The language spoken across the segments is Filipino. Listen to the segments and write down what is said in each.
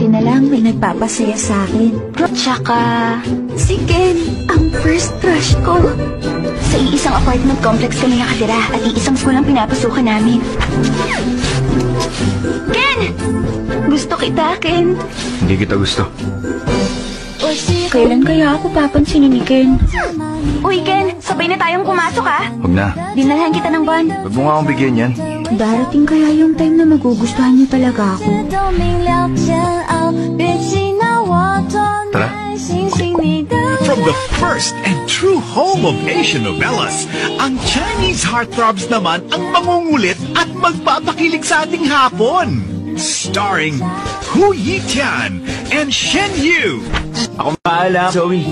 Buti na lang may nagpapasaya sa akin. Tsaka, si Ken, ang first crush ko. Sa iisang apartment complex kami nakatira at iisang school ang pinapasukan namin. Ken! Gusto kita, Ken. Hindi kita gusto. Kailan kaya ako papansinin ni Ken? Uy, Ken! Sabay na tayong pumasok, ha? Huwag na. Dinalhan kita ng van. Huwag mo nga akong bigyan yan. Darating kaya yung time na magugustuhan niya talaga ako. Tara. From the first and true home of Asian novellas, ang Chinese heartthrobs naman ang mangungulit at magpapakilig sa ating hapon. Starring Hu Yitian and Shen Yu. Ako maalam, Zoe.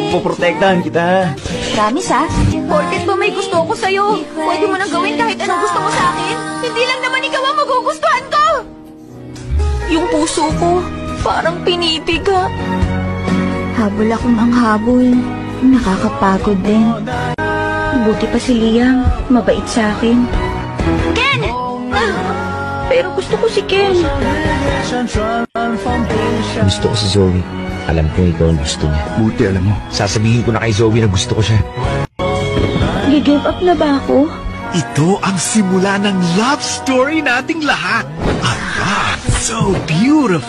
Poprotektahan kita. Promise, ha? Porket ba may gusto ko sa'yo? Pwede mo nang gawin kahit anong gusto mo sa akin? Hindi lang naman ikaw ang magugustuhan ko! Yung puso ko, parang pinipiga. Habol akong ang habol. Nakakapagod din. Buti pa si Liam, mabait sa akin. Ken! Pero gusto ko si Ken. Gusto ko si Zoe. Alam ko ikaw ang gusto niya. Buti alam mo. Sasabihin ko na kay Zoe na gusto ko siya. Gi-give up na ba ako? Ito ang simula ng love story nating lahat. A love so beautiful.